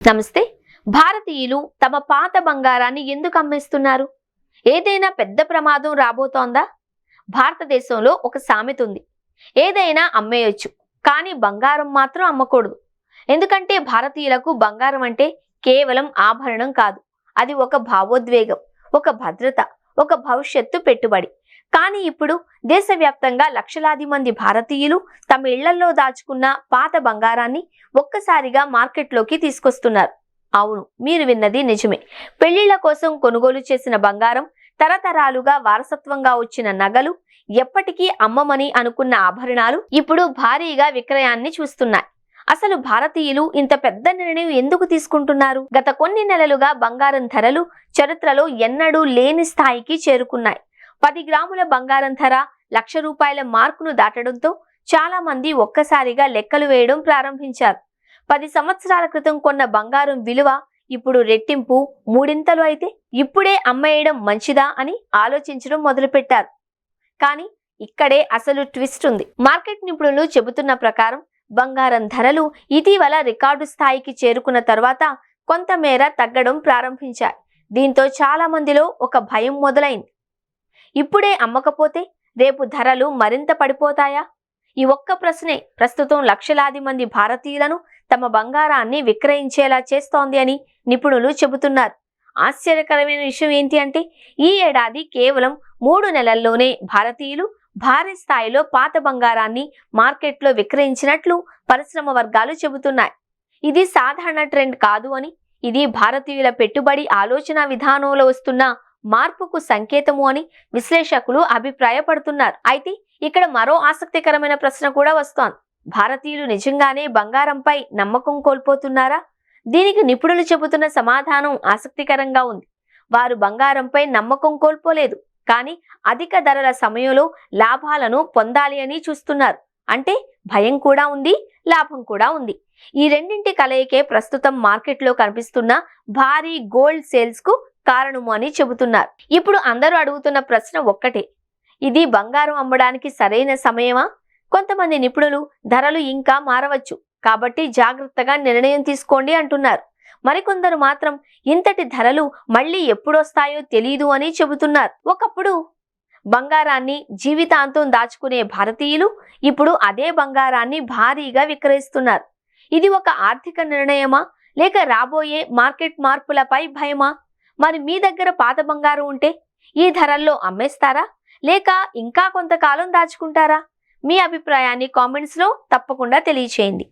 నమస్తే. భారతీయులు తమ పాత బంగారాన్ని ఎందుకు అమ్మేస్తున్నారు? ఏదైనా పెద్ద ప్రమాదం రాబోతోందా? భారతదేశంలో ఒక సామెత ఉంది. ఏదైనా అమ్మేయొచ్చు, కానీ బంగారం మాత్రం అమ్మకూడదు. ఎందుకంటే భారతీయులకు బంగారం అంటే కేవలం ఆభరణం కాదు. అది ఒక భావోద్వేగం, ఒక భద్రత, ఒక భవిష్యత్తు పెట్టుబడి. కానీ ఇప్పుడు దేశవ్యాప్తంగా లక్షలాది మంది భారతీయులు తమ ఇళ్లలో దాచుకున్న పాత బంగారాన్ని ఒక్కసారిగా మార్కెట్లోకి తీసుకొస్తున్నారు. అవును, మీరు విన్నది నిజమే. పెళ్లిళ్ల కోసం కొనుగోలు చేసిన బంగారం, తరతరాలుగా వారసత్వంగా వచ్చిన నగలు, ఎప్పటికీ అమ్మమని అనుకున్న ఆభరణాలు ఇప్పుడు భారీగా విక్రయాన్ని చూస్తున్నాయి. అసలు భారతీయులు ఇంత పెద్ద నిర్ణయం ఎందుకు తీసుకుంటున్నారు? గత కొన్ని నెలలుగా బంగారం ధరలు చరిత్రలో ఎన్నడూ లేని స్థాయికి చేరుకున్నాయి. 10 గ్రాముల బంగారం ధర ₹1,00,000 మార్కును దాటడంతో చాలా మంది ఒక్కసారిగా లెక్కలు వేయడం ప్రారంభించారు. 10 సంవత్సరాల క్రితం కొన్న బంగారం విలువ ఇప్పుడు రెట్టింపు, మూడింతలు అయితే ఇప్పుడే అమ్మేయడం మంచిదా అని ఆలోచించడం మొదలుపెట్టారు. కానీ ఇక్కడే అసలు ట్విస్ట్ ఉంది. మార్కెట్ నిపుణులు చెబుతున్న ప్రకారం బంగారం ధరలు ఇటీవల రికార్డు స్థాయికి చేరుకున్న తర్వాత కొంతమేర తగ్గడం ప్రారంభించాయి. దీంతో చాలా మందిలో ఒక భయం మొదలైంది. ఇప్పుడే అమ్మకపోతే రేపు ధరలు మరింత పడిపోతాయా? ఈ ఒక్క ప్రశ్నే ప్రస్తుతం లక్షలాది మంది భారతీయులను తమ బంగారాన్ని విక్రయించేలా చేస్తోంది అని నిపుణులు చెబుతున్నారు. ఆశ్చర్యకరమైన విషయం ఏంటి అంటే, ఈ ఏడాది కేవలం 3 నెలల్లోనే భారతీయులు భారీ స్థాయిలో పాత బంగారాన్ని మార్కెట్లో విక్రయించినట్లు పరిశ్రమ వర్గాలు చెబుతున్నాయి. ఇది సాధారణ ట్రెండ్ కాదు అని, ఇది భారతీయుల పెట్టుబడి ఆలోచన విధానంలో వస్తున్న మార్పుకు సంకేతము అని విశ్లేషకులు అభిప్రాయపడుతున్నారు. అయితే ఇక్కడ మరో ఆసక్తికరమైన ప్రశ్న కూడా వస్తోంది. భారతీయులు నిజంగానే బంగారంపై నమ్మకం కోల్పోతున్నారా? దీనికి నిపుణులు చెబుతున్న సమాధానం ఆసక్తికరంగా ఉంది. వారు బంగారంపై నమ్మకం కోల్పోలేదు, కానీ అధిక ధరల సమయంలో లాభాలను పొందాలి అని చూస్తున్నారు. అంటే భయం కూడా ఉంది, లాభం కూడా ఉంది. ఈ రెండింటి కలయికే ప్రస్తుతం మార్కెట్లో కనిపిస్తున్న భారీ గోల్డ్ సేల్స్ కు కారణము అని చెబుతున్నారు. ఇప్పుడు అందరూ అడుగుతున్న ప్రశ్న ఒక్కటే, ఇది బంగారం అమ్మడానికి సరైన సమయమా? కొంతమంది నిపుణులు ధరలు ఇంకా మారవచ్చు, కాబట్టి జాగ్రత్తగా నిర్ణయం తీసుకోండి అంటున్నారు. మరికొందరు మాత్రం ఇంతటి ధరలు మళ్ళీ ఎప్పుడొస్తాయో తెలియదు అని చెబుతున్నారు. ఒకప్పుడు బంగారాన్ని జీవితాంతం దాచుకునే భారతీయులు ఇప్పుడు అదే బంగారాన్ని భారీగా విక్రయిస్తున్నారు. ఇది ఒక ఆర్థిక నిర్ణయమా, లేక రాబోయే మార్కెట్ మార్పులపై భయమా? మరి మీ దగ్గర పాత బంగారం ఉంటే ఈ ధరల్లో అమ్మేస్తారా, లేక ఇంకా కొంతకాలం దాచుకుంటారా? మీ అభిప్రాయాన్ని కామెంట్స్లో తప్పకుండా తెలియచేయండి.